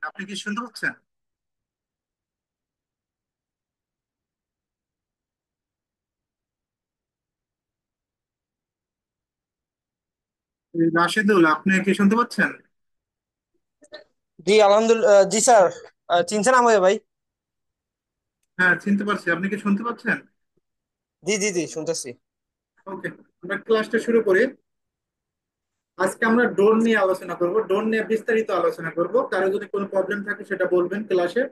আপনি কি শুনতে পাচ্ছেন? এই রাশেদুল, আপনি কি শুনতে পাচ্ছেন? জি আলহামদুলিল্লাহ, জি স্যার। চিনছেন আমাকে ভাই? হ্যাঁ, চিনতে পারছি। আপনি কি শুনতে পাচ্ছেন? জি জি জি, শুনতেছি। ওকে, আমরা ক্লাসটা শুরু করি। আজকে আমরা ড্রোন নিয়ে আলোচনা করব, ড্রোন নিয়ে বিস্তারিত আলোচনা করব। কারো যদি কোনো প্রবলেম থাকে সেটা বলবেন ক্লাসে।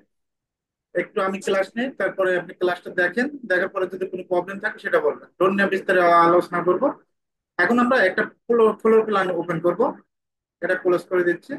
একটু আমি ক্লাস নেই, তারপরে আপনি ক্লাসটা দেখেন, দেখার পরে যদি কোনো প্রবলেম থাকে সেটা বলবেন। ড্রোন নিয়ে বিস্তারিত আলোচনা করব। এখন আমরা একটা ফ্লোর প্ল্যান ওপেন করব। এটা ক্লোজ করে দিচ্ছি।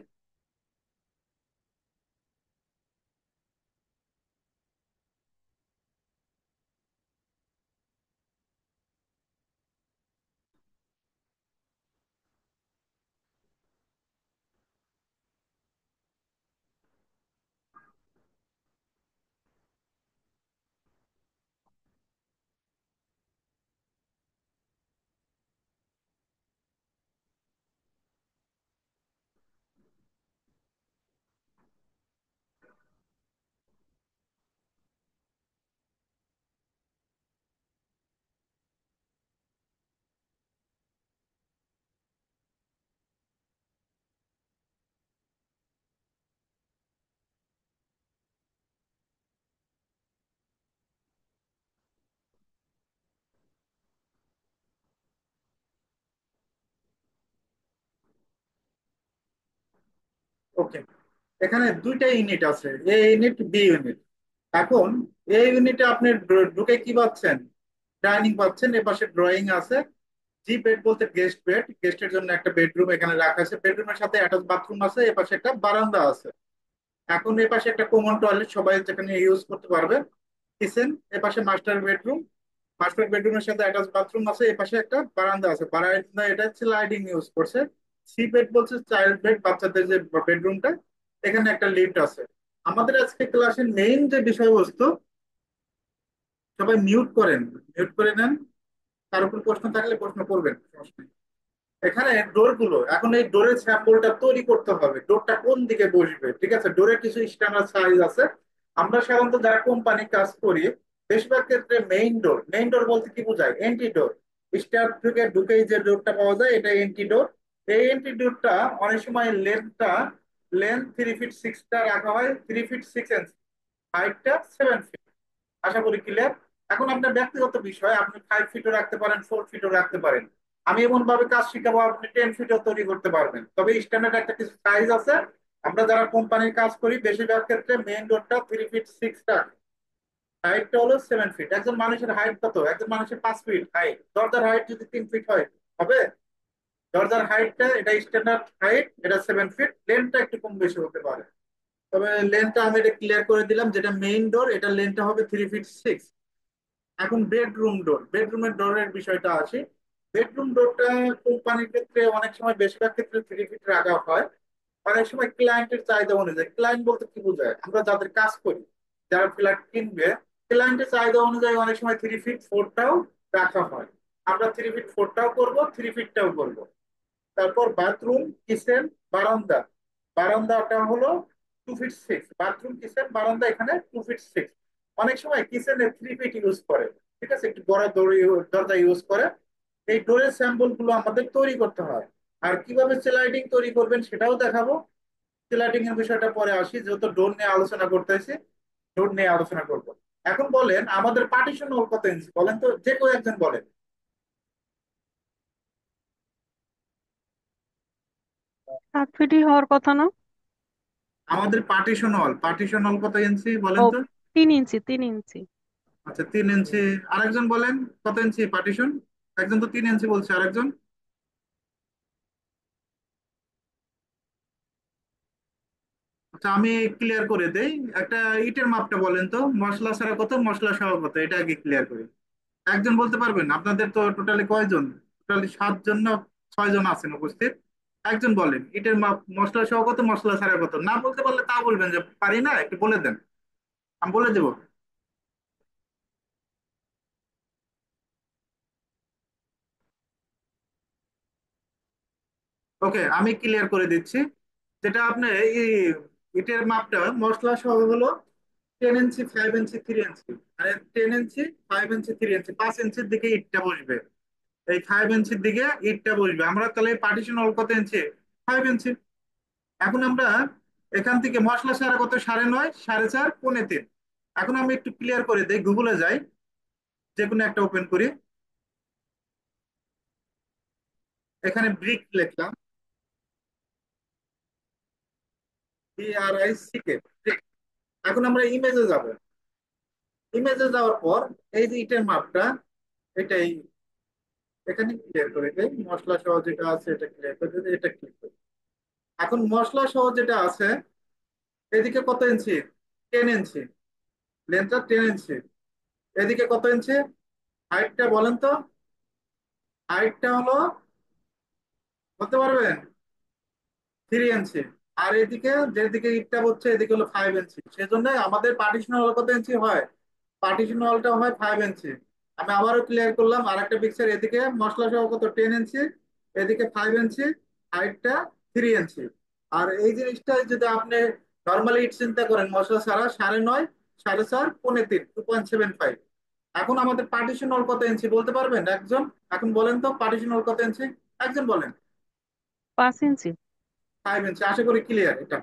ওকে, এখানে দুইটা ইউনিট আছে, এ ইউনিট, বি ইউনিট। এখন এই ইউনিটে আপনি ঢুকে কি পাচ্ছেন? ডাইনিং পাচ্ছেন, এ পাশে ড্রয়িং আছে। জি বেড বলতে গেস্ট বেড, গেস্টের জন্য একটা বেডরুম এখানে রাখা আছে। বেডরুমের সাথে অ্যাটাচ বাথরুম আছে, এ পাশে একটা বারান্দা আছে। এখন এ পাশে একটা কমন টয়লেট সবাই যেখানে ইউজ করতে পারবে। কিচেন, এ পাশে মাস্টার বেডরুম। মাস্টার বেডরুমের সাথে অ্যাটাচ বাথরুম আছে, এ পাশে একটা বারান্দা আছে। বারান্দা এটা হচ্ছে লাইটিং ইউজ করছে। সি বেড বলছে চাইল্ড বেড, বাচ্চাদের যে বেডরুমটা। এখানে একটা লিফট আছে। আমাদের আজকে ক্লাসের মেইন যে বিষয়বস্তু, সবাই মিউট করেন, মিউট করে নেন। তার উপর প্রশ্ন থাকলে প্রশ্ন করবেন, সমস্যা নেই। এখানে ডোর গুলো, এখন এই ডোরের স্যাম্পলটা তৈরি করতে হবে। ডোরটা কোন দিকে বসবে, ঠিক আছে? ডোরের কিছু স্ট্যান্ডার্ড সাইজ আছে। আমরা সাধারণত যারা কোম্পানি কাজ করি, বেশিরভাগ ক্ষেত্রে মেইন ডোর বলতে কি বোঝায়? এন্ট্রি ডোর। স্টার থেকে ঢুকেই যে ডোরটা পাওয়া যায় এটা এন্ট্রি ডোর। এই এন্ট্রি ডোরটা অনেক সময় লেন্থ 3 ফিট 6টা রাখা হয়, 3 ফিট 6 ইঞ্চ। হাইটটা 7 ফিট। আশা করি ক্লিয়ার। এখন আপনার ব্যক্তিগত বিষয়, আপনি 5 ফিটও রাখতে পারেন, 4 ফিটও রাখতে পারেন। আমি এমন ভাবে কাজ শিখাবো আপনি 10 ফিটও তৈরি করতে পারবেন, তবে স্ট্যান্ডার্ড একটা কিছু সাইজ আছে। আমরা যারা কোম্পানির কাজ করি বেশিরভাগ ক্ষেত্রে মেইন ডোরটা 3 ফিট 6 রাখি। হাইটটা হলো 7 ফিট। একজন মানুষের হাইট কত? একজন মানুষের 5 ফিট হাইট। দরজার হাইট যদি 3 ফিট হয়, হবে? দরজার হাইটটা এটা স্ট্যান্ডার্ড হাইট, এটা 7 ফিট। লেন্থটা একটু কম বেশি হতে পারে। তবে লেন্থটা আমি এটা ক্লিয়ার করে দিলাম, যেটা মেইন ডোর এটা লেন্থটা হবে 3 ফিট 6। এখন বেডরুমের ডোরের বিষয়টা আছে। বেডরুম ডোরটা কোম্পানির ক্ষেত্রে অনেক সময়, বেশিরভাগ ক্ষেত্রে 3 ফিট রাখা হয়। অনেক সময় ক্লায়েন্টের চাহিদা অনুযায়ী, ক্লায়েন্ট বলতে কি বোঝায়? আমরা যাদের কাজ করি, যারা ফ্ল্যাট কিনবে, ক্লায়েন্টের চাহিদা অনুযায়ী অনেক সময় 3 ফিট 4টাও রাখা হয়। আমরা 3 ফিট 4টাও করবো, 3 ফিটটাও করবো। তারপর বাথরুম, কিচেন, বারান্দা। বারান্দাটা হলো 2 ফিট 6। বাথরুম, কিচেন, বারান্দা এখানে 2 ফিট 6। অনেক সময় কিচেনে 3 ফিট ইউজ করে, ঠিক আছে, একটু বড় দরজা ইউজ করে। এই ডোরের স্যাম্পল গুলো আমাদের তৈরি করতে হয়। আর কিভাবে সেলাইডিং তৈরি করবেন সেটাও দেখাবো। সেলাইডিং এর বিষয়টা পরে আসি, যেহেতু ডোর নিয়ে আলোচনা করতেছি। ডোর নিয়ে আলোচনা করব। এখন বলেন, আমাদের পার্টিশন হল কত ইঞ্চি বলেন তো, যে কেউ একজন বলেন। 7 ফিটই হওয়ার কথা না? আমাদের পার্টিশন হল কত ইঞ্চি বলেন ও, তো? 3 ইঞ্চি 3 ইঞ্চি। আচ্ছা, 3 ইঞ্চি। আরেকজন বলেন, কত ইঞ্চি পার্টিশন? একজন তো 3 ইঞ্চি বলছে, আরেকজন? আচ্ছা, আমি ক্লিয়ার করে দেই। একটা ইটের মাপটা বলেন তো, মশলা ছাড়া কত, মশলা সহ কত, এটা আগে ক্লিয়ার করি। একজন বলতে পারবেন? আপনাদের তো টোটালি কয়জন? টোটালি 7 জন না 6 জন আছেন উপস্থিত। একজন বলেন ইটের মাপ, মশলা সহ কত, মশলা ছাড়া কত। না বলতে পারলে তা বলবেন যে পারি না, একটু বলে দেন, আমি বলে দেবো। ওকে, আমি ক্লিয়ার করে দিচ্ছি। যেটা আপনি এই ইটের মাপটা মশলা সহ হলো 10 ইঞ্চি, 5 ইঞ্চি, 3 ইঞ্চি। মানে 10 ইঞ্চি, 5 ইঞ্চি, 3 ইঞ্চি, 5 ইঞ্চির দিকে ইটটা বসবে। এই 5 ইঞ্চির দিকে ইটটা বসবে। আমরা তাহলে পার্টিশন হল কত ইঞ্চি? 5 ইঞ্চি। এখন আমরা এখান থেকে মশলা সারা কত? 9.5, 4.5, 4.5। এখন আমি একটু ক্লিয়ার করে দিই, গুগলে যাই, যে কোনো একটা ওপেন করি। এখানে ব্রিক লিখলাম, BRICK। এখন আমরা ইমেজে যাব। ইমেজে যাওয়ার পর এই যে ইটের মাপটা, এটাই এখানে ক্লিয়ার করে দেই। মশলা সহ যেটা আছে এটা ক্লিয়ার করে দিই, এটা ক্লিক করি। এখন মশলা সহ যেটা আছে, এদিকে কত ইঞ্চি? 10 ইঞ্চি। লেন্থটা 10 ইঞ্চি। এদিকে কত ইঞ্চি? হাইটটা বলেন তো। হাইটটা হলো, বলতে পারবেন? 3 ইঞ্চি। আর এদিকে যেদিকে ইটটা হচ্ছে এদিকে হলো 5 ইঞ্চি। সেজন্য আমাদের পার্টিশন হল কত ইঞ্চি হয়? পার্টিশন হলটা হয় 5 ইঞ্চি। আমি আবারও ক্লিয়ার করলাম, আর একটা পিকচার। এদিকে মশলা সহ কত? 10 ইঞ্চি। এদিকে 5 ইঞ্চি। হাইটটা 3 ইঞ্চি। আর এই জিনিসটা যদি আপনি নর্মালি ইট চিন্তা করেন, মশলা ছাড়া 9.5, 4.5, 4.5, 2.75। এখন আমাদের পার্টিশন হল কত ইঞ্চি বলতে পারবেন একজন? এখন বলেন তো, পার্টিশন হল কত ইঞ্চি? একজন বলেন। 5 ইঞ্চি। 5 ইঞ্চি। আশা করি ক্লিয়ার এটা।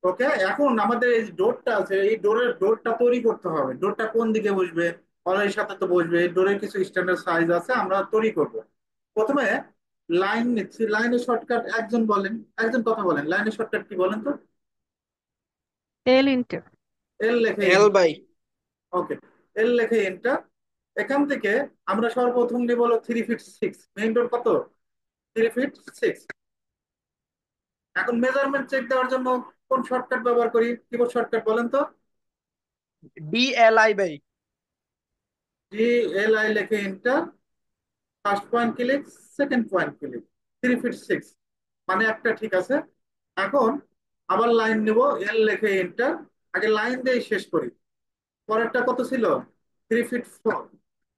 ওকে, এখন আমাদের এই ডোরটা আছে, এই ডোরটা তৈরি করতে হবে। ডোরটা কোন দিকে বসবে? কলের সাথে তো বসবে। এই ডোরের কিছু স্ট্যান্ডার্ড সাইজ আছে, আমরা তৈরি করব। প্রথমে লাইন নিচ্ছি। লাইনের শর্টকাট একজন বলেন, একজন কথা বলেন, লাইনের শর্টকাট কি বলেন তো? এল ইন্টার। এল লেখে এল এন্টার। বাই। ওকে, এল লেখে এন্টার। এখান থেকে আমরা সর্বপ্রথম নিব হলো 3 ফিট 6। মেইন ডোর কত? 3 ফিট 6। এখন মেজারমেন্ট চেক দেওয়ার জন্য কোন শর্টকাট ব্যবহার করি? কিবোর্ড শর্টকাট বলেন তো। DLI বাই। DLI লেখে enter. First point click, second point click. 3 feet 6, মানে একটা ঠিক আছে। এখন আবার লাইন নেব, এল লেখে এন্টার। আগে লাইন দিয়ে শেষ করি। পরেরটা কত ছিল? 3 ফিট 4।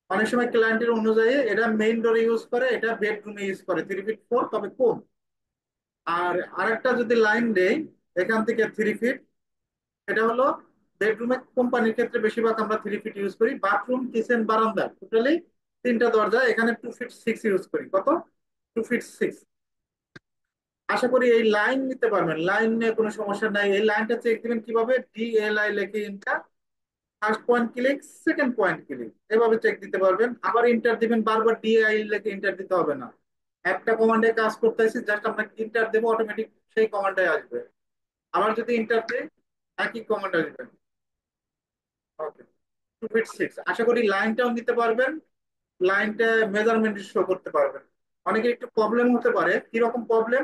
অনেক সময় ক্লায়েন্টের অনুযায়ী এটা মেইন ডোরে ইউজ করে, এটা বেডরুমে ইউজ করে 3 ফিট 4, তবে কম। আর আরেকটা যদি লাইন দেই এখান থেকে 3 ফিট, এটা হলো বেডরুমে, কোম্পানির ক্ষেত্রে বেশিরভাগ আমরা 3 ফিট ইউজ করি। বাথরুম, কিচেন, বারান্দা টোটালি তিনটা দরজা, এখানে 2 ফিট 6 ইউজ করি। কত? 2 ফিট 6। আশা করি এই লাইন নিতে পারবেন, লাইন নিয়ে কোনো সমস্যা নাই। এই লাইনটা চেক দিবেন কিভাবে? DLI লেখে inter. First point click, second point click, এভাবে চেক দিতে পারবেন। আবার ইন্টার দিবেন, বারবার DI লেখে ইন্টার দিতে হবে না। একটা কমান্ডে কাজ করতেছি, জাস্ট আপনাকে ইন্টার দেবো, অটোমেটিক সেই কমান্ডে আসবে। আবার যদি ইন্টার দিই, একই কমান্ড আসবে। ওকে, 2 ফিট 6। আশা করি লাইনটাও নিতে পারবেন, লাইনটা মেজারমেন্ট শো করতে পারবেন। অনেকের একটু প্রবলেম হতে পারে। কিরকম প্রবলেম?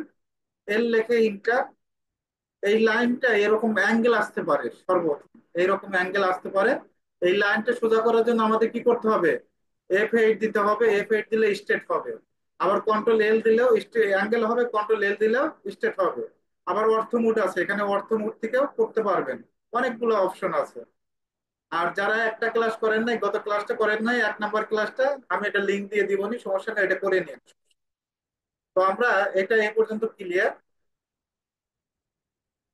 এল লেখে ইন্টার, এই লাইনটা এরকম অ্যাঙ্গেল আসতে পারে, সর্বোচ্চ এইরকম অ্যাঙ্গেল আসতে পারে। এই লাইনটা সোজা করার জন্য আমাদের কি করতে হবে? F8 দিতে হবে। F8 দিলে স্ট্রেট হবে। আবার কন্ট্রোল এল দিলেও অ্যাঙ্গেল হবে, কন্ট্রোল এল দিলেও স্ট্রেট হবে। আবার অর্থ মুড আছে, এখানে অর্থ মুড থেকেও করতে পারবেন। অনেকগুলো অপশন আছে। আর যারা একটা ক্লাস করেন নাই, গত ক্লাসটা করেন নাই, 1 নাম্বার ক্লাসটা, আমি এটা লিঙ্ক দিয়ে দিবনি, সমস্যা নেই, এটা করে নিন। তো আমরা এটা এ পর্যন্ত ক্লিয়ার।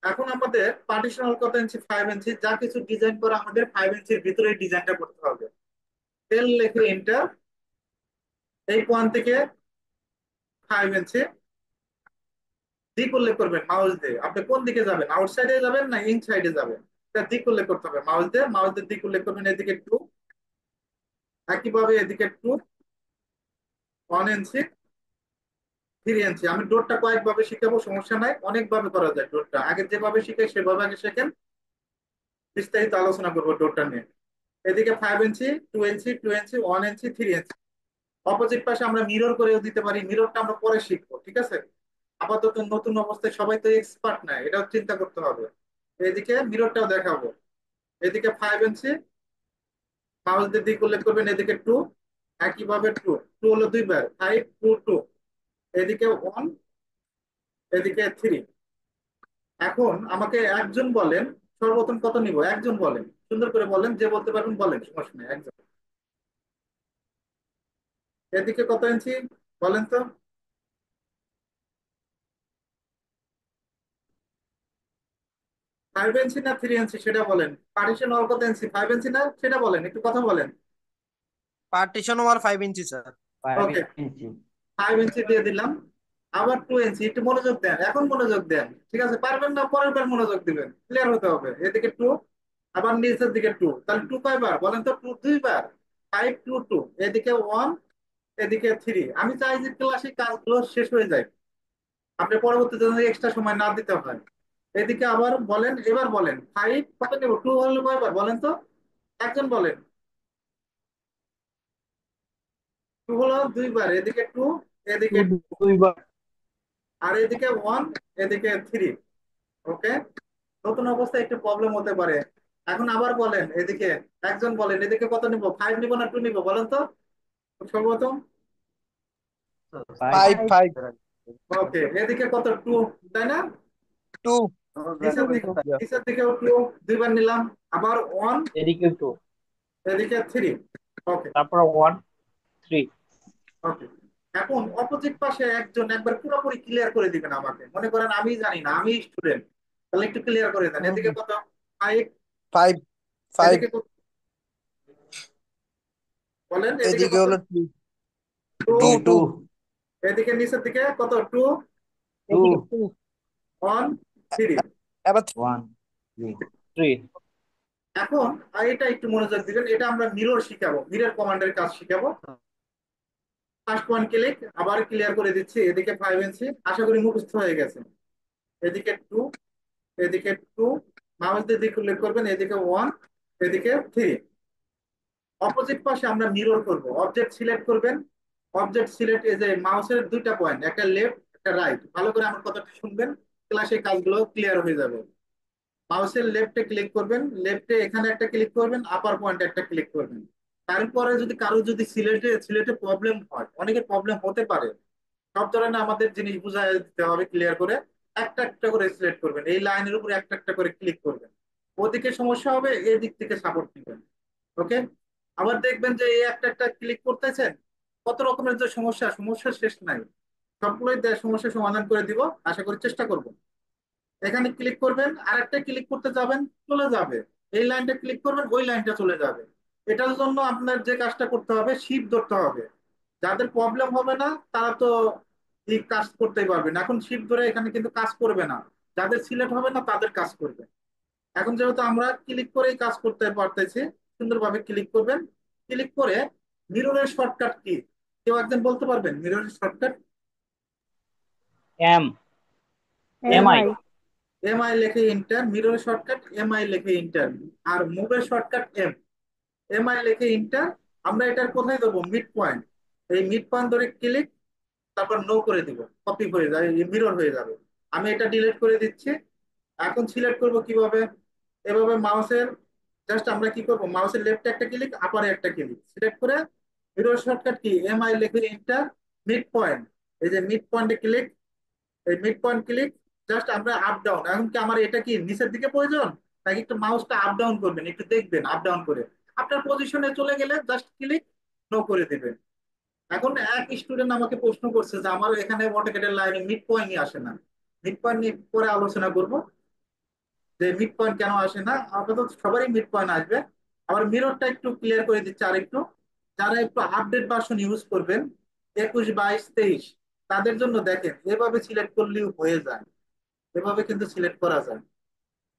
এখন আমাদের পার্টিশন হল কত ইঞ্চি? 5 ইঞ্চি। যা কিছু ডিজাইন করা আমাদের 5 ইঞ্চির ভিতরে ডিজাইনটা করতে হবে। তেল লেখে এন্টার। এই পয়েন্ট থেকে 5 ইঞ্চি দিক উল্লেখ করবেন মাউস দিয়ে। আপনি কোন দিকে যাবেন? আউটসাইডে যাবেন না ইনসাইডে যাবেন? এটা দিক উল্লেখ করতে হবে মাউস দিয়ে। মাউস দিয়ে দিক উল্লেখ করবেন, এদিকে 2। একইভাবে এদিকে 1 ইঞ্চি, 3 ইঞ্চি। আমি ডোরটা কয়েকভাবে শিখাবো, সমস্যা নাই, অনেকভাবে করা যায় ডোরটা। আগে যেভাবে শিখে সেভাবে আগে শেখেন, বিস্তারিত আলোচনা করবো ডোরটা নিয়ে। এদিকে 5 ইঞ্চি, 2 ইঞ্চি, 2 ইঞ্চি, 1 ইঞ্চি, 3 ইঞ্চি। অপোজিট পাশে আমরা মিরর করেও দিতে পারি, মিররটা আমরা পরে শিখবো, ঠিক আছে? আপাতত নতুন অবস্থায় সবাই তো এক্সপার্ট না, এটাও চিন্তা করতে হবে। এদিকে মিররটাও দেখাবো। এদিকে 5 ইঞ্চি, মাউস দিয়ে দিক উল্লেখ করবেন, এদিকে 2। একইভাবে 2, 2 হলো দুইবার, 5, 2, 2। এদিকে 1, এদিকে 3। এখন আমাকে একজন বলেন, সর্বপ্রথম কত নিব? একজন বলেন, সুন্দর করে বলেন, যে বলতে পারবেন বলেন, সমস্যা নেই, একজন। এদিকে কত ইঞ্চি বলেন তো? 5 ইঞ্চি না 3 ইঞ্চি সেটা বলেন। পার্টিশন ওয়াল কত ইঞ্চি, 5 ইঞ্চি না সেটা বলেন, একটু কথা বলেন। পার্টিশন ওয়াল 5 ইঞ্চি স্যার। ওকে, 5 ইঞ্চি। 5 ইঞ্চি দিয়ে দিলাম। আবার 2 ইঞ্চি, একটু মনোযোগ দেন, এখন মনোযোগ দেন, ঠিক আছে? পারবেন না পরের বার মনোযোগ দিবেন, ক্লিয়ার হতে হবে। এদিকে 2, আবার নিচের দিকে 2, তাহলে 2 কয়বার বলেন তো? 2 2বার। 5 2 2, এদিকে 1, এদিকে 3। আমি চাই যে ক্লাসে কাজগুলো শেষ হয়ে যায়, আপনি পরবর্তীতে এক্সট্রা সময় না দিতে হয়। এদিকে আবার বলেন, এবার বলেন 5 কত নেব, 2 হলে কয়বার বলেন তো? একজন বলেন। 2 হলো 2বার, এদিকে 2, টু এদিকে 2, 2বার। আর এদিকে 1, এদিকে 3। ওকে, নতুন অবস্থায় একটু প্রবলেম হতে পারে। এখন আবার বলেন এদিকে, একজন বলেন এদিকে কত নিব, 5 নিব না 2 নিব বলেন তো সর্বপ্রথম। ফাইভ। 5 5। ওকে, এদিকে কত, 2, তাই না? 2। নিচের দিকে, নিচের দিকেও 2, 2বার নিলাম। আবার 1, এদিকে 2, এদিকে 3। ওকে, তারপর 1 3। ওকে। এখন অপোজিট পাশে একজন একবার পুরোপুরি ক্লিয়ার করে দিবেন আমাকে, মনে করেন আমি জানি না, আমি স্টুডেন্ট, তাহলে একটু ক্লিয়ার করে দেন। এদিকে কত, 5, 5 5। এদিকে কত বলেন, এদিকে এদিকে কত, হলো 2 2, 2 টু 2। এদিকে নিচের দিকে কত, 2, টু এদিকে 2। 1 3। এবার 1 3। এখন এটা একটু মনোযোগ দিবেন, এটা আমরা মিরর শিখাবো, মিরর কমান্ডের কাজ শিখাবো। ফার্স্ট ওয়ান ক্লিক, আবার ক্লিয়ার করে দিচ্ছি। এদিকে 5 ইঞ্চি, আশা করি মুখস্থ হয়ে গেছে। এদিকে 2, এদিকে 2, মাউস দিয়ে দিকে উল্লেখ করবেন, এদিকে 1, এদিকে 3। অপোজিট পাশে আমরা মিরর করব, অবজেক্ট সিলেক্ট করবেন। অবজেক্ট সিলেক্ট, এই যে মাউসের দুইটা পয়েন্ট, একটা লেফট একটা রাইট, ভালো করে আমার কথাটা শুনবেন, ক্লাসে কাজগুলো ক্লিয়ার হয়ে যাবে। মাউসের লেফটে ক্লিক করবেন, লেফটে এখানে একটা ক্লিক করবেন, আপার পয়েন্টে একটা ক্লিক করবেন। তারপরে যদি কারো যদি সিলেটে সিলেটে প্রবলেম হয়, অনেকের প্রবলেম হতে পারে, সব ধরনের আমাদের জিনিস বুঝাই দিতে হবে ক্লিয়ার করে। একটা একটা করে সিলেক্ট করবেন, এই লাইনের উপর একটা একটা করে ক্লিক করবেন। ওদিকে সমস্যা হবে, এই দিক থেকে সাপোর্ট দিবেন। ওকে, আবার দেখবেন যে এই একটা একটা ক্লিক করতেছেন, কত রকমের যে সমস্যা, সমস্যার শেষ নাই। সবগুলোই সমস্যার সমাধান করে দিব, আশা করি, চেষ্টা করব। এখানে ক্লিক করবেন, আরেকটা ক্লিক করতে যাবেন, চলে যাবে। এই লাইনটা ক্লিক করবেন, ওই লাইনটা চলে যাবে। এটার জন্য আপনার যে কাজটা করতে হবে, শিফট ধরতে হবে। যাদের প্রবলেম হবে না তারা তো এই কাজ করতেই পারবে না, এখন শিফট ধরে এখানে কিন্তু কাজ করবে না। যাদের সিলেক্ট হবে না তাদের কাজ করবে। এখন যেহেতু আমরা ক্লিক করেই কাজ করতে পারতেছি, সুন্দরভাবে ক্লিক করবেন। ক্লিক করে মিররের শর্টকাট কি, কেউ একজন বলতে পারবেন মিররের shortcut? M M, M I. MI M I লিখে ইন্টার, মিররের শর্টকাট এম আই লিখে ইন্টার। আর মুভের শর্টকাট এম, এম আই লিখে ইন্টার। আমরা এটার কোথায় দেবো, মিড পয়েন্ট। এই মিড পয়েন্ট ধরে ক্লিক, তারপর নো করে দিব, কপি হয়ে যাবে, মিরর হয়ে যাবে। আমি এটা ডিলিট করে দিচ্ছি। এখন সিলেক্ট করব কিভাবে, এভাবে মাউসের জাস্ট আমরা কি করব, মাউসের লেফটে একটা ক্লিক, আপারে একটা ক্লিক, সিলেক্ট করে mirror shortcut key M I লিখে ইন্টার, মিড পয়েন্ট, এই যে মিড পয়েন্টে ক্লিক, এই মিড পয়েন্ট ক্লিক, জাস্ট আমরা আপ ডাউন। এখন কি আমার এটা কি নিচের দিকে প্রয়োজন, নাকি একটু মাউসটা আপ ডাউন করবেন, একটু দেখবেন আপ ডাউন করে। আপনার পজিশনে চলে গেলে জাস্ট ক্লিক, নো করে দিবেন। এখন এক স্টুডেন্ট আমাকে প্রশ্ন করছে যে আমার এখানে অটোক্যাডের লাইনে মিড পয়েন্টই আসে না। মিড পয়েন্ট নিয়ে পরে আলোচনা করব যে মিড পয়েন্ট কেন আসে না, আপাতত সবারই মিড পয়েন্ট আসবে। আবার মিররটা একটু ক্লিয়ার করে দিচ্ছে আর একটু, যারা একটু আপডেট ভার্সন ইউজ করবেন, 21 22 23, তাদের জন্য দেখেন এভাবে সিলেক্ট করলেও হয়ে যায়। এভাবে কিন্তু সিলেক্ট করা যায়,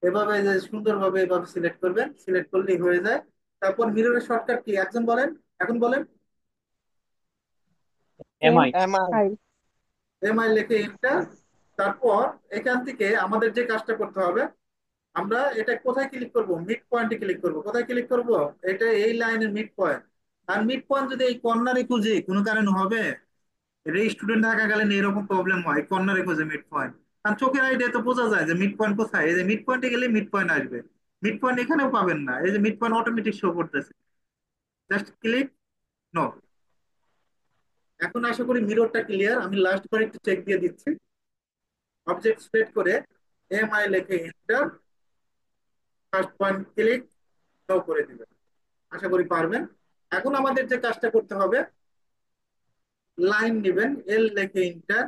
এভাবে যে সুন্দরভাবে এভাবে সিলেক্ট করবেন, সিলেক্ট করলেই হয়ে যায়। তারপর মিররের শর্টকাট কি একজন বলেন, এখন বলেন। M I. MI. MI MI লিখে এন্টার। তারপর এখান থেকে আমাদের যে কাজটা করতে হবে, আমরা এটা কোথায় ক্লিক করব, মিড পয়েন্টে ক্লিক করব। কোথায় ক্লিক করব, এটা এই লাইনের মিড পয়েন্ট। আর মিড পয়েন্ট যদি এই কর্নারে খুঁজি কোনো কারণে হবে, এটা স্টুডেন্ট থাকাকালীন এরকম প্রবলেম হয়, কর্নারে খুঁজে মিড পয়েন্ট। কারণ চোখের আইডিয়া তো বোঝা যায় যে মিড পয়েন্ট কোথায়, এই যে মিড পয়েন্টে গেলে মিড পয়েন্ট আসবে। মিড পয়েন্ট এখানেও পাবেন না, এই যে মিড পয়েন্ট অটোমেটিক শো করতেছে, জাস্ট ক্লিক, নো। এখন আশা করি মিররটা ক্লিয়ার, আমি লাস্ট বার একটু চেক দিয়ে দিচ্ছি। অবজেক্ট সিলেক্ট করে এম আই লিখে enter, first point click, no করে দিবেন। আশা করি পারবেন। এখন আমাদের যে কাজটা করতে হবে, লাইন নেবেন, এল লিখে ইন্টার,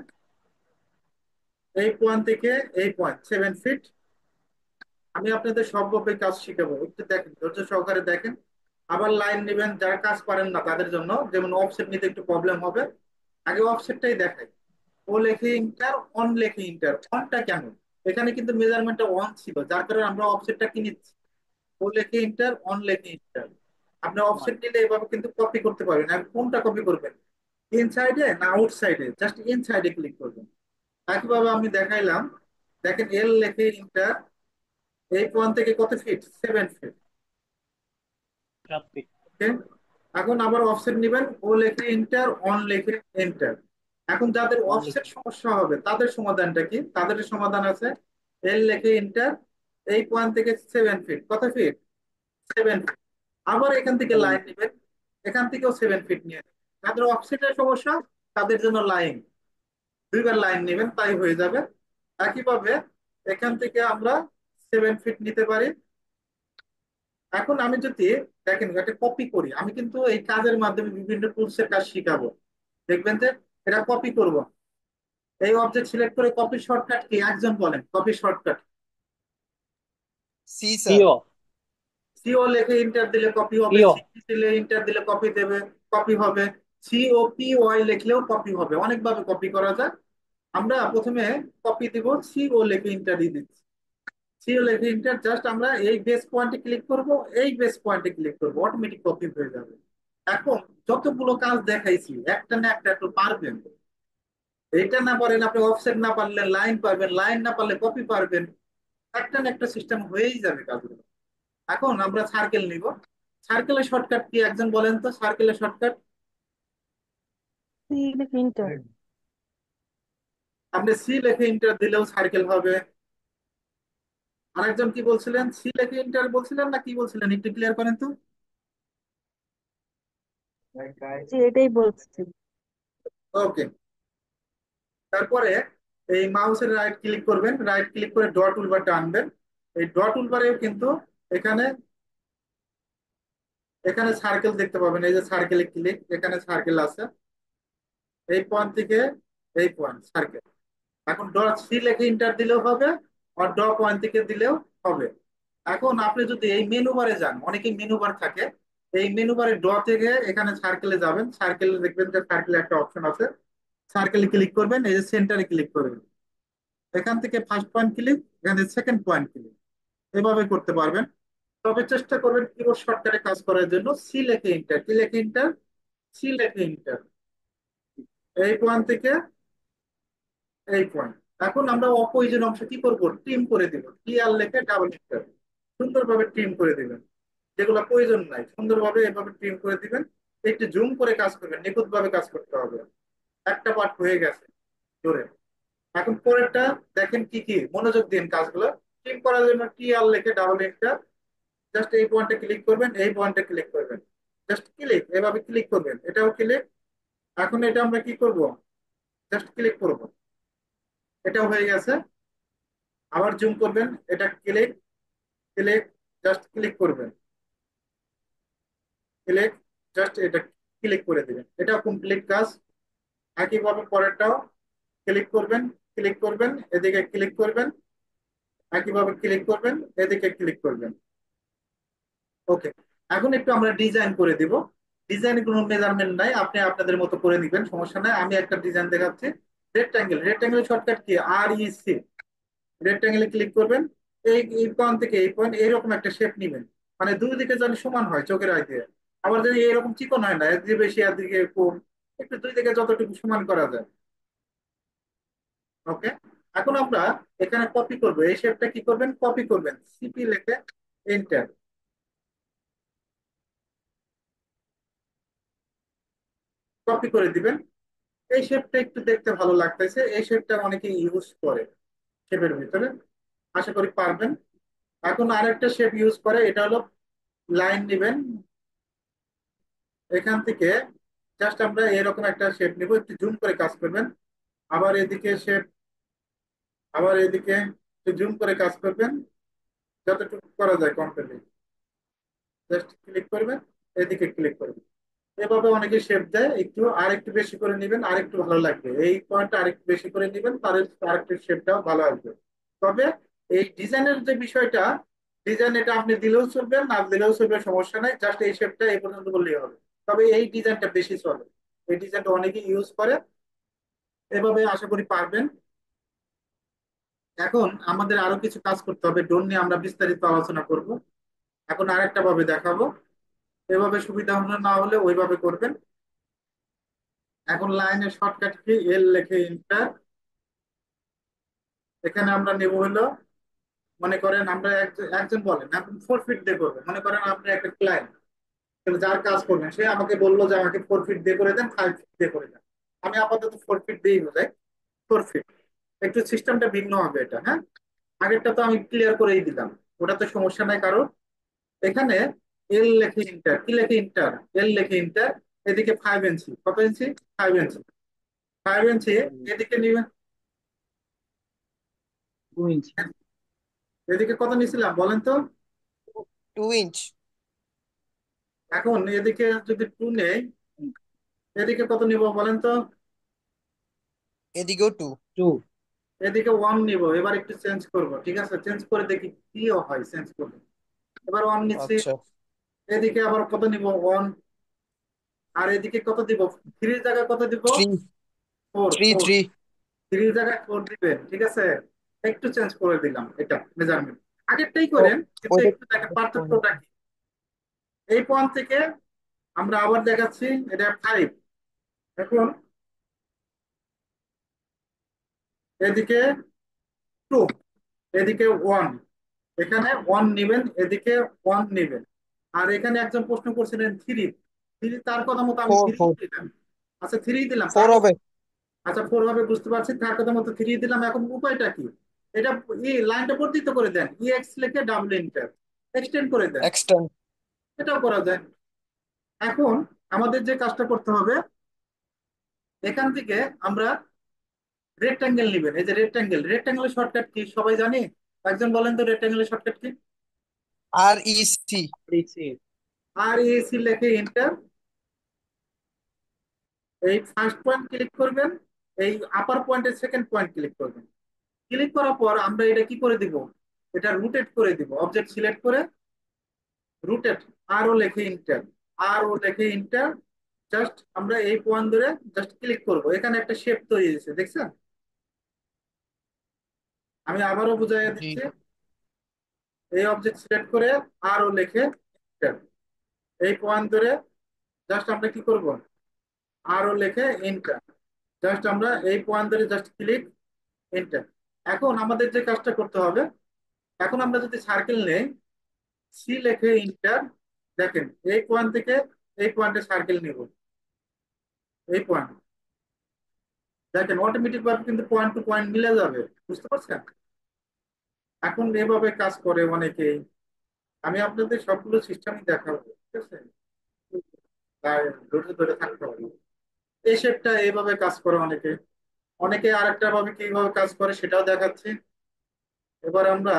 এই পয়েন্ট থেকে এই পয়েন্ট 7 ফিট, আমি আপনাদের সবভাবে কাজ শিখাবো, একটু দেখেন, ধৈর্য সহকারে দেখেন। আবার লাইন নেবেন, যারা কাজ পারেন না তাদের জন্য, যেমন অফসেট নিতে একটু প্রবলেম হবে। আগে অফসেটটাই দেখাই। ও লেখে ইন্টার, অন লেখে ইন্টার, অনটা কেন? এখানে কিন্তু মেজারমেন্টটা অন ছিল, যার কারণে আমরা অফসেটটা কি নিচ্ছি। ও লেখে ইন্টার, অন লেখে ইন্টার। আপনি অফসেট নিলে এভাবে কিন্তু কপি করতে পারবেন। আর কোনটা কপি করবেন, ইনসাইডে না আউটসাইডে? জাস্ট ইনসাইডে ক্লিক করবেন। একইভাবে আমি দেখাইলাম। দেখেন এল লেখে ইন্টার, এই পয়েন্ট থেকে কত ফিট, 7 ফিট। Traffic. ওকে। এখন আবার অফসেট নেবেন, ও লেখে ইন্টার, অন লেখে এন্টার। এখন যাদের Only. অফসেট সমস্যা হবে তাদের সমাধানটা কি? তাদের সমাধান আছে, এল লেখে ইন্টার, এই পয়েন্ট থেকে 7 ফিট, কত ফিট, 7 ফিট। আবার এখান থেকে 7. লাইন নেবেন, এখান থেকেও 7 ফিট নিয়ে নেবেন। যাদের অফসেটের সমস্যা তাদের জন্য লাইন, দুইবার লাইন নেবেন, তাই হয়ে যাবে। একইভাবে এখান থেকে আমরা 7 ফিট নিতে পারি। এখন আমি যদি, দেখেন একটা কপি করি, আমি কিন্তু এই কাজের মাধ্যমে বিভিন্ন টুলস এর কাজ শিখাবো। দেখবেন যে এটা কপি করব, এই অবজেক্ট সিলেক্ট করে কপি শর্টকাট কি একজন বলেন, copy shortcut. C sir. CO. CO লিখে ইন্টার দিলে কপি হবে, PO. সি দিলে ইন্টার দিলে কপি দেবে, কপি হবে। সিও পি ওয়াই লিখলেও কপি হবে, অনেকভাবে কপি করা যায়। আমরা প্রথমে কপি দিব, সিও লিখে ইন্টার দিয়ে দিচ্ছি। সিও লিখে ইন্টার, জাস্ট আমরা এই বেস পয়েন্টে ক্লিক করব, এই বেস পয়েন্টে ক্লিক করব, অটোমেটিক কপি হয়ে যাবে। এখন যতগুলো কাজ দেখাইছি একটা না একটা একটু পারবেন। এটা না পারেন আপনি অফসেট, না পারলে লাইন পারবেন, লাইন না পারলে কপি পারবেন। একটা না একটা সিস্টেম হয়েই যাবে কাজগুলো। এখন আমরা সার্কেল নিব। সার্কেলের শর্টকাট কি একজন বলেন তো, সার্কেলের শর্টকাট? সি লেখে ইন্টার। আপনি সি লেখে ইন্টার দিলেও সার্কেল হবে। আরেকজন কি বলছিলেন, সি লেখে ইন্টার বলছিলেন না কি বলছিলেন, একটু ক্লিয়ার করেন তো। জি, এটাই বলছি। ওকে। তারপরে এই মাউসের রাইট ক্লিক করবেন, রাইট ক্লিক করে ডট টুলবারটা আনবেন। এই ডট টুলবারেও কিন্তু এখানে এখানে সার্কেল দেখতে পাবেন, এই যে সার্কেলে ক্লিক, এখানে সার্কেল আছে, এই পয়েন্ট থেকে এই পয়েন্ট সার্কেল। এখন ডট সি লেখে ইন্টার দিলেও হবে, আর ড পয়েন্ট থেকে দিলেও হবে। এখন আপনি যদি এই মেনু বারে যান, অনেকেই মেনু বার থাকে, এই মেনু বারে ড থেকে এখানে সার্কেলে যাবেন, সার্কেলে দেখবেন যে সার্কেলে একটা অপশন আছে, সার্কেলে ক্লিক করবেন, এই যে সেন্টারে ক্লিক করবেন। এখান থেকে ফার্স্ট পয়েন্ট ক্লিক, এখানে সেকেন্ড পয়েন্ট ক্লিক, এভাবে করতে পারবেন। তবে চেষ্টা করবেন কিবোর্ড শর্টকাটে কাজ করার জন্য, সি লেখে ইন্টার, কি লেখে ইন্টার, সি লেখে ইন্টার, এই পয়েন্ট থেকে এই পয়েন্ট। এখন আমরা অপ্রয়োজনীয় অংশ কি করব, ট্রিম করে দিব, টি আর লেখে ডাবল ইন্টার, সুন্দরভাবে ট্রিম করে দিবেন। যেগুলো প্রয়োজন নাই সুন্দরভাবে এভাবে ট্রিম করে দিবেন। একটু জুম করে কাজ করবেন, নিখুঁত ভাবে কাজ করতে হবে। একটা পার্ট হয়ে গেছে জোরে। এখন পরেরটা দেখেন কি কি, মনোযোগ দিন কাজগুলো। ট্রিম করার জন্য টি আর লেখে ডাবল ইন্টার, জাস্ট এই পয়েন্টে ক্লিক করবেন, এই পয়েন্টে ক্লিক করবেন, জাস্ট ক্লিক, এভাবে ক্লিক করবেন, এটাও ক্লিক। এখন এটা আমরা কি করব, জাস্ট ক্লিক করব, এটাও হয়ে গেছে। আবার জুম করবেন, এটা ক্লিক, ক্লিক, জাস্ট ক্লিক করবেন, ক্লিক, জাস্ট এটা ক্লিক করে দিবেন, এটা কমপ্লিট কাজ। একইভাবে পরেরটাও ক্লিক করবেন, ক্লিক করবেন, এদিকে ক্লিক করবেন, একইভাবে ক্লিক করবেন, এদিকে ক্লিক করবেন। ওকে। এখন একটু আমরা ডিজাইন করে দিব। ডিজাইনে কোনো মেজারমেন্ট নাই, আপনি আপনাদের মতো করে দিবেন, সমস্যা নাই। আমি একটা ডিজাইন দেখাচ্ছি। রেক্টাঙ্গেল, রেক্টাঙ্গেল শর্টকাট কি, আর ই সি। রেক্টাঙ্গেলে ক্লিক করবেন, এই পয়েন্ট থেকে এই পয়েন্ট এরকম একটা শেপ নিবেন, মানে দুই দিকে যেন সমান হয় চোখের আই দিয়ে। আবার যদি এরকম চিকন হয় না, একদিকে বেশি একদিকে কম, একটু দুই দিকে যতটুকু সমান করা যায়। ওকে। এখন আমরা এখানে কপি করব, এই শেপটা কি করবেন, কপি করবেন, সিপি লিখে এন্টার, কপি করে দিবেন। এই শেপটা একটু দেখতে ভালো লাগতেছে, এই শেপটা অনেকে ইউজ করে শেপের ভিতরে, আশা করি পারবেন। এখন আরেকটা শেপ ইউজ করে, এটা হলো লাইন নিবেন, এখান থেকে জাস্ট আমরা এরকম একটা শেপ নিব, একটু জুম করে কাজ করবেন। আবার এদিকে শেপ, আবার এদিকে একটু জুম করে কাজ করবেন, যতটুকু করা যায় কমপ্লিট, জাস্ট ক্লিক করবেন, এদিকে ক্লিক করবেন। এভাবে অনেকে শেপ দেয়, একটু আর একটু বেশি করে নেবেন, আর একটু ভালো লাগবে, এই পয়েন্টটা আরেকটু বেশি করে নেবেন, তার আরেকটু শেপটাও ভালো আসবে। তবে এই ডিজাইনের যে বিষয়টা, ডিজাইন এটা আপনি দিলেও চলবে, না দিলেও চলবে, সমস্যা নাই, জাস্ট এই শেপটা এই পর্যন্ত করলেই হবে। তবে এই ডিজাইনটা বেশি চলে, এই ডিজাইনটা অনেকে ইউজ করে। এভাবে আশা করি পারবেন। এখন আমাদের আরো কিছু কাজ করতে হবে, ড্রোন নিয়ে আমরা বিস্তারিত আলোচনা করব। এখন আরেকটা ভাবে দেখাবো, এভাবে সুবিধা হলে না হলে ওইভাবে করবেন। এখন লাইনের শর্টকাট কি, এল লেখে ইন্টার। এখানে আমরা নেব হলো, মনে করেন আমরা একজন একজন বলেন এখন 4 ফিট দিয়ে করবেন, মনে করেন আপনি একটা ক্লায়েন্ট, যার কাজ করবেন সে আমাকে বললো যে আমাকে 4 ফিট দিয়ে করে দেন, 5 ফিট দিয়ে করে দেন। আমি আপাতত 4 ফিট দিয়েই বোঝাই, 4 ফিট। একটু সিস্টেমটা ভিন্ন হবে এটা, হ্যাঁ। আগেরটা তো আমি ক্লিয়ার করেই দিলাম, ওটা তো সমস্যা নাই কারো। এখানে এল লেখে ইন্টার, কি লেখে ইন্টার, এল লেখে ইন্টার। এদিকে 5 ইঞ্চি, কত ইঞ্চি, 5 ইঞ্চি, 5 ইঞ্চি। এদিকে নিবেন, 2 inch, এদিকে কত নিছিলাম বলেন তো। 2 ইঞ্চ। এখন এদিকে যদি 2 নেই, এদিকে কত নিব বলেন তো। এদিকেও 2। 2, এদিকে 1 নিব। এবার একটু চেঞ্জ করব, ঠিক আছে, চেঞ্জ করে দেখি কি হয় চেঞ্জ করলে। এবার 1 নিচ্ছি। আচ্ছা, এদিকে আবার কত নিব, 1। আর এদিকে কত দিব, 3 জায়গায় কত দিব, 3। 4, 3 4। 3। 3 জায়গায় 4 দিবেন, ঠিক আছে। একটু চেঞ্জ করে দিলাম এটা মেজারমেন্ট, আগেরটাই করেন, কিন্তু ওইটা একটু দেখেন পার্থক্যটা কি। এই পয়েন্ট থেকে আমরা আবার দেখাচ্ছি, এটা 5। এখন এদিকে 2, এদিকে 1। এখানে 1 নিবেন, এদিকে 1 নিবেন। আর এখানে একজন প্রশ্ন করছিলেন 3, 3 তার কথা মতো আমি 4 3 4। দিলাম। আচ্ছা 3 দিলাম, 4 তার কথা। হবে। আচ্ছা 4 ভাবে বুঝতে পারছি, তার কথা মতো 3 দিলাম। এখন উপায়টা কি, এটা লাইনটা বর্ধিত করে দেন, ই এক্স লিখে ডাবল ইন্টার, এক্সটেন্ড করে দেন, এক্সটেন্ড। এটাও করা যায়। এখন আমাদের যে কাজটা করতে হবে, এখান থেকে আমরা রেক্টাঙ্গেল নিবেন। এই যে রেক্টাঙ্গেল, রেক্টাঙ্গেলের শর্টকাট কি সবাই জানি, একজন বলেন তো রেক্টাঙ্গেলের শর্টকাট কি। REC। REC, আর এসি লেখে এন্টার। এই ফার্স্ট পয়েন্ট ক্লিক করবেন, এই আপার পয়েন্টের সেকেন্ড পয়েন্ট ক্লিক করবেন। ক্লিক করার পর আমরা এটা কি করে দিব, এটা রুটেট করে দিব, অবজেক্ট সিলেক্ট করে রুটেট, আর ও লেখে ইন্টার, আর ও লেখে ইন্টার। জাস্ট আমরা এই পয়েন্ট ধরে জাস্ট ক্লিক করব, এখানে একটা শেপ তৈরি হয়েছে দেখছেন। আমি আবারও বুঝাইয়া জি। দিচ্ছি, এই অবজেক্ট সিলেক্ট করে আর ও লেখে ইন্টার, এই পয়েন্ট ধরে জাস্ট আমরা কি করব, আর ও লেখে ইন্টার। জাস্ট আমরা এই পয়েন্ট ধরে জাস্ট ক্লিক এন্টার। এখন আমাদের যে কাজটা করতে হবে, এখন আমরা যদি সার্কেল নেই, সি লেখে ইন্টার। দেখেন এই পয়েন্ট থেকে এই পয়েন্টে সার্কেল নিব, এই পয়েন্ট, দেখেন অটোমেটিক ভাবে কিন্তু পয়েন্ট টু পয়েন্ট মিলে যাবে, বুঝতে পারছেন। এখন এভাবে কাজ করে অনেকেই, আমি আপনাদের সবগুলো সিস্টেমই দেখাবো, ঠিক আছে। তাই ধৈর্য ধরে থাকতে হবে। এই শেপটা এইভাবে কাজ করে অনেকে, অনেকে আরেকটা ভাবে কিভাবে কাজ করে সেটাও দেখাচ্ছি। এবার আমরা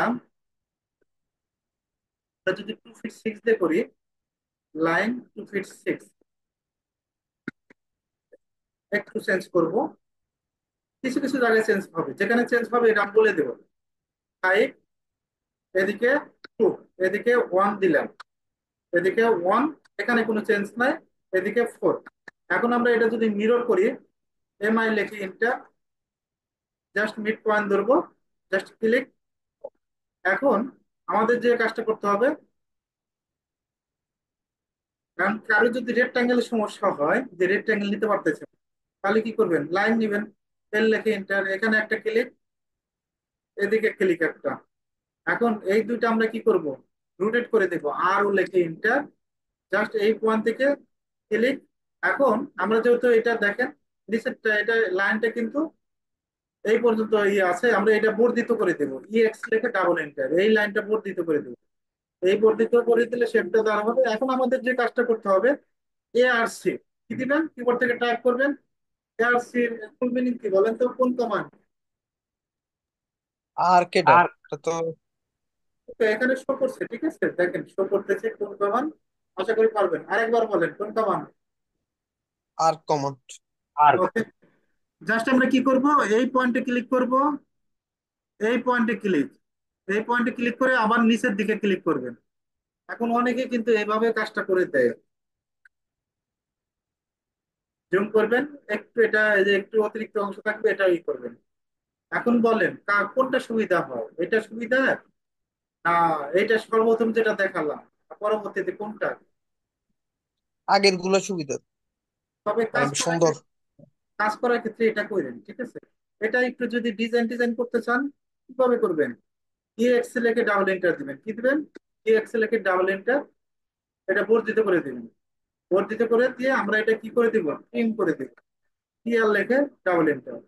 যদি 2 ফিট 6 দিয়ে করি, লাইন 2 ফিট 6, একটু চেঞ্জ করব, কিছু কিছু জায়গায় চেঞ্জ হবে, যেখানে চেঞ্জ হবে এটা আমি বলে দেবো। 5, এদিকে 2, এদিকে 1 দিলাম, এদিকে 1, এখানে কোনো চেঞ্জ নাই, এদিকে 4। এখন আমরা এটা যদি মিরর করি, এমআই লিখে ইন্টার, জাস্ট মিড পয়েন্ট ধরবো, জাস্ট ক্লিক। এখন আমাদের যে কাজটা করতে হবে, কারণ কারো যদি রেক্টাঙ্গেলের সমস্যা হয়, যে রেক্টাঙ্গেল নিতে পারতেছে না, তাহলে কি করবেন, লাইন নিবেন, এল লিখে ইন্টার, এখানে একটা ক্লিক, এদিকে ক্লিক একটা। এখন এই দুইটা আমরা কি করব, রোটেট করে দেবো, আর ও লেখে ইন্টার, জাস্ট এই পয়েন্ট থেকে ক্লিক। এখন আমরা যেহেতু এটা দেখেন নিচেরটা, এটা লাইনটা কিন্তু এই পর্যন্ত ইয়ে আছে, আমরা এটা বর্ধিত করে দেবো, ই এক্স লেখে ডাবল এন্টার, এই লাইনটা বর্ধিত করে দেবো। এই বর্ধিত করে দিলে শেপটা দেওয়া হবে। এখন আমাদের যে কাজটা করতে হবে, এ আর সি কি দিবেন, কিবোর্ড থেকে টাইপ করবেন। এ আর সি ফুল মিনিং কি বলেন তো, কোন কমান্ড। আর কেডা? R, এটা তো তো এখানে শো করছে, ঠিক আছে, দেখেন শো করতেছে কোন কমান্ড। আশা করি পারবেন, আরেকবার বলেন কোন কমান্ড। আর কমান্ড। R, ওকে, জাস্ট আমরা কি করব, এই পয়েন্টে ক্লিক করব, এই পয়েন্টে ক্লিক, এই পয়েন্টে ক্লিক করে আবার নিচের দিকে ক্লিক করবেন। এখন অনেকে কিন্তু এইভাবে কাজটা করে দেয়। জুম করবেন একটু, এটা এই যে একটু অতিরিক্ত অংশ থাকবে, এটা ই করবেন। এখন বলেন কোনটা সুবিধা হয়, এটা সুবিধা না এটা সর্বপ্রথম যেটা দেখালাম, পরবর্তীতে কোনটা? আগের গুলো সুবিধা, তবে মানে সুন্দর। কাজ করার ক্ষেত্রে এটা করেন, ঠিক আছে? এটা একটু যদি ডিজাইন ডিজাইন করতে চান, কিভাবে করবেন? ই এক্সেল একে ডাবল এন্টার দিবেন, কি দিবেন? ই এক্সেল একে ডাবল এন্টার, এটা বর্ধিত করে দিবেন। বর্ধিত করে দিয়ে আমরা এটা কি করে দিব, ট্রিম করে দিব। টি আর লেখে ডাবল এন্টার,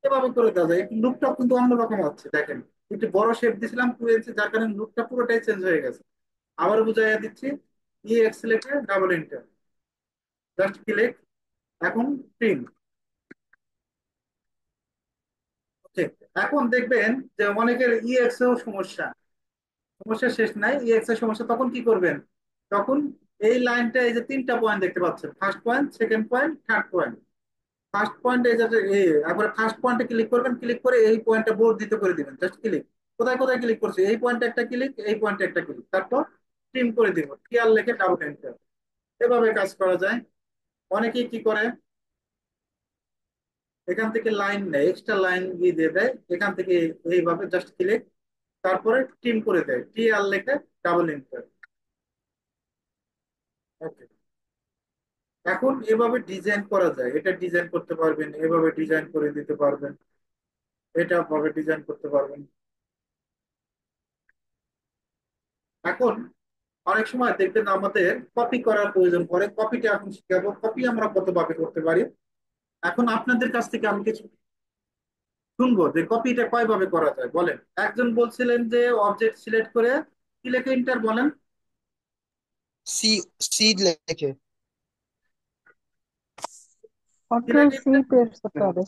এভাবে করে দেওয়া যায়। লুকটা কিন্তু অন্যরকম হচ্ছে, দেখেন একটু বড় শেপ দিছিলাম 2 ইঞ্চি, যার কারণে লুকটা পুরোটাই চেঞ্জ হয়ে গেছে। আবার বুঝাইয়া দিচ্ছি, ই এক্সেল একে ডাবল এন্টার, জাস্ট ক্লিক, এখন ট্রিম। ওকে, এখন দেখবেন যে অনেকের ইএক্স এও সমস্যা, সমস্যা শেষ নাই। ইএক্স এর সমস্যা, তখন কি করবেন? তখন এই লাইনটা, এই যে 3টা পয়েন্ট দেখতে পাচ্ছেন, first point, second point, third point. First point এই যে একবারে ফার্স্ট পয়েন্টে ক্লিক করবেন, ক্লিক করে এই পয়েন্টটা বর্ধিত করে দিবেন, জাস্ট ক্লিক। কোথায় কোথায় ক্লিক করছে, এই পয়েন্টে একটা ক্লিক, এই পয়েন্টে একটা ক্লিক, তারপর ট্রিম করে দিব, টিআর লিখে ডাবল এন্টার। এভাবে কাজ করা যায়। অনেকেই কি করে, এখান থেকে লাইন নেয়, এক্সট্রা লাইন দিয়ে দিয়ে দেয় এখান থেকে, এইভাবে জাস্ট ক্লিক, তারপরে ট্রিম করে দেয়, টিআর লিখে ডাবল এন্টার। ওকে, এখন এভাবে ডিজাইন করা যায়, এটা ডিজাইন করতে পারবেন, এভাবে ডিজাইন করে দিতে পারবেন, এটা ভাবে ডিজাইন করতে পারবেন। এখন অনেক সময় দেখবেন আমাদের কপি করার প্রয়োজন পড়ে, কপিটা এখন শিখাবো, কপি আমরা কতভাবে করতে পারি। এখন আপনাদের কাছ থেকে আমি কিছু শুনবো যে কপিটা কয়ভাবে করা যায়, বলেন। একজন বলছিলেন যে অবজেক্ট সিলেক্ট করে কি লেখে এন্টার, বলেন। সি, সি লেখে। কি কন্ট্রোল লেখে সি enter? প্রেস করতে হবে।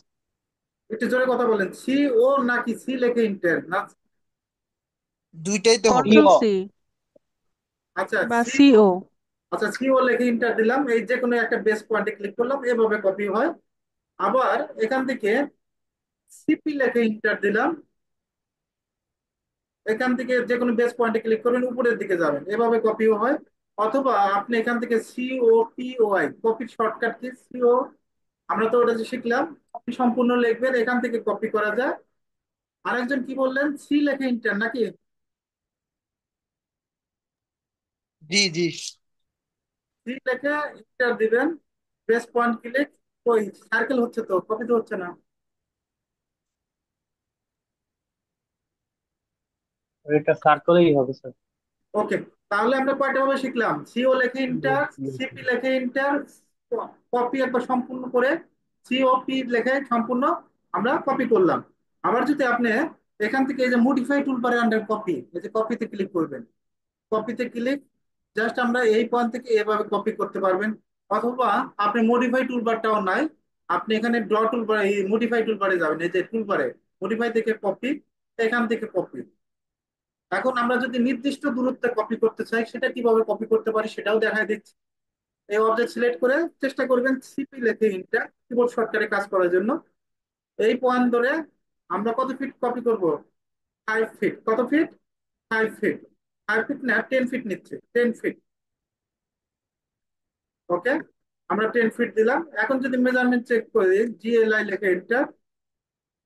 একটু জোরে কথা বলেন, সি ও নাকি সি লেখে এন্টার না? দুইটাই তো হবে। কন্ট্রোল ইও। সি আচ্ছা বা সি, সিও। আচ্ছা সি ও লেখে এন্টার দিলাম, এই যে কোনো একটা বেস পয়েন্টে ক্লিক করলাম, এভাবে কপি হয়। আবার এখান থেকে সিপি লেখে এন্টার দিলাম, এখান থেকে যে কোনো বেস পয়েন্টে ক্লিক করবেন, উপরের দিকে যাবেন, এভাবে কপিও হয়। অথবা আপনি এখান থেকে সিও পি ও আই, কপির শর্টকাট কি সিও, আমরা তো ওটা যে শিখলাম, কপি সম্পূর্ণ লিখবেন, এখান থেকে কপি করা যায়। আরেকজন কি বললেন, সি লেখে ইন্টার নাকি? জি জি। সি লেখে ইন্টার দিবেন, বেস পয়েন্ট ক্লিক। ওই সার্কেল হচ্ছে তো, কপি তো হচ্ছে না। এটা সার্কেলেই হবে স্যার। ওকে, তাহলে আমরা কয়টা ভাবে শিখলাম, সিও লেখে ইন্টার, সিপি লেখে ইন্টার, কপি একবার সম্পূর্ণ করে, সিওপি লেখে সম্পূর্ণ আমরা কপি করলাম। আবার যদি আপনি এখান থেকে এই যে মডিফাই টুলবারে আন্ডার কপি, এই যে কপিতে ক্লিক করবেন, কপিতে ক্লিক, জাস্ট আমরা এই পয়েন্ট থেকে এভাবে কপি করতে পারবেন। অথবা আপনি মডিফাই টুলবারটাও নাই, আপনি এখানে ড্র টুলবারে, এই মডিফাই টুলবারে যাবেন, এই যে টুলবারে মডিফাই থেকে কপি, এখান থেকে কপি। এখন আমরা যদি নির্দিষ্ট দূরত্বে কপি করতে চাই, সেটা কিভাবে কপি করতে পারি সেটাও দেখাই দিচ্ছি। এই অবজেক্ট সিলেক্ট করে চেষ্টা করবেন সিপি লেখে ইন্টার, কিবোর্ড শর্টকাটে কাজ করার জন্য। এই পয়েন্ট ধরে আমরা কত ফিট কপি করব, 5 ফিট। কত ফিট? 5 ফিট। 5 ফিট না, 10 ফিট নিচ্ছে, 10 ফিট। ওকে, আমরা 10 ফিট দিলাম। এখন যদি মেজারমেন্ট চেক করি, জিএলআই লেখে enter,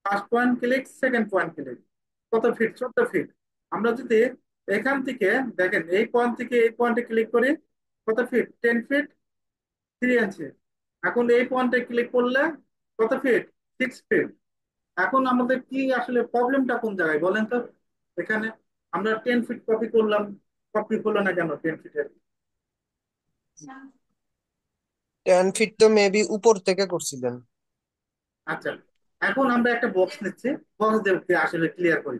first point click, second point click, কত ফিট? 14 ফিট। আমরা যদি এখান থেকে দেখেন, এই পয়েন্ট থেকে এই পয়েন্টে ক্লিক করি, কত ফিট? 10 ফিট 3 ইঞ্চি। এখন এই পয়েন্টে ক্লিক করলে কত ফিট? 6 ফিট। এখন আমাদের কি আসলে প্রবলেমটা কোন জায়গায় বলেন তো? এখানে আমরা 10 ফিট কপি করলাম, কপি হলো না কেন 10 ফিটের? 10 ফিট তো মেবি উপর থেকে করছিলেন। আচ্ছা, এখন আমরা একটা বক্স নিচ্ছি, বক্স দিয়ে আসলে ক্লিয়ার করি,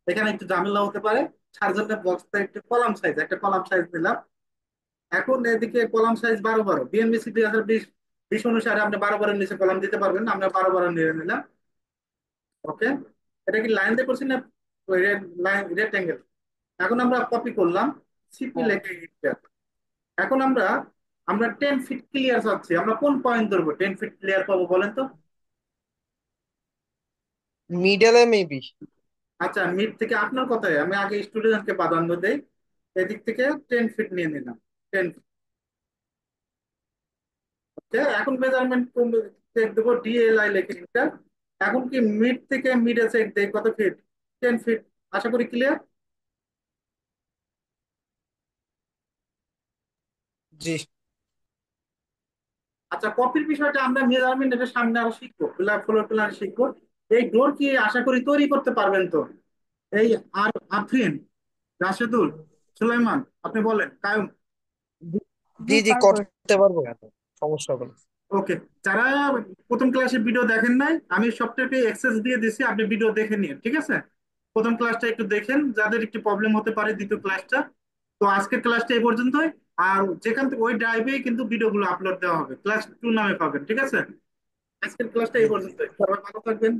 এখানে একটু ঝামেলা হতে পারে। তার জন্য বক্সটা একটু কলাম সাইজ, একটা কলাম সাইজ দিলাম। এখন এদিকে কলাম সাইজ 12 12, বিএমবিসি 2020 অনুসারে আপনি 12 12-এর নিচে কলাম দিতে পারবেন না, আমরা 12 12 নিয়ে নিলাম। ওকে, এটা কি লাইন দিয়ে করছি না লাইন রেক্টেঙ্গেল? এখন আমরা কপি করলাম, সিপি হ্যাঁ, লেখে enter। এখন আমরা আমরা 10 ফিট ক্লিয়ার চাচ্ছি, আমরা কোন পয়েন্ট ধরবো 10 ফিট ক্লিয়ার পাবো বলেন তো? মিডলে মেবি। আচ্ছা, মিড থেকে আপনার কথায় আমি আগে স্টুডেন্টকে প্রাধান্য দেই। এদিক থেকে 10 ফিট নিয়ে নিলাম। 10 ফিট। ওকে, এখন মেজারমেন্ট চেক দেবো, ডিএলআই লিখে নিতে। এখন কি মিড থেকে মিডে চেক দেই কত ফিট? 10 ফিট। আশা করি ক্লিয়ার। জি। আচ্ছা, কপির বিষয়টা আমরা মেজারমেন্ট এটা সামনে আরো শিখবো, ফ্লোর প্ল্যান শিখবো। এই ডোর কি আশা করি তৈরি করতে পারবেন তো? এই আর আফরিন, রাশেদুল, সুলাইমান, আপনি বলেন, কায়ুম। জি জি জি পারবো। করতে পারবো, সমস্যা হবে না। ওকে। যারা প্রথম ক্লাসে ভিডিও দেখেন নাই, আমি সবটাকে অ্যাক্সেস দিয়ে দিছি, আপনি ভিডিও দেখে নিন, ঠিক আছে? প্রথম ক্লাসটা একটু দেখেন, যাদের একটু প্রবলেম হতে পারে দ্বিতীয় ক্লাসটা। তো আজকের ক্লাসটা এই পর্যন্তই। আর যেখান থেকে ওই ড্রাইভেই কিন্তু ভিডিওগুলো আপলোড দেওয়া হবে, ক্লাস 2 নামে পাবেন, ঠিক আছে? আজকের ক্লাসটা জি এই জি। পর্যন্তই, সবাই ভালো থাকবেন।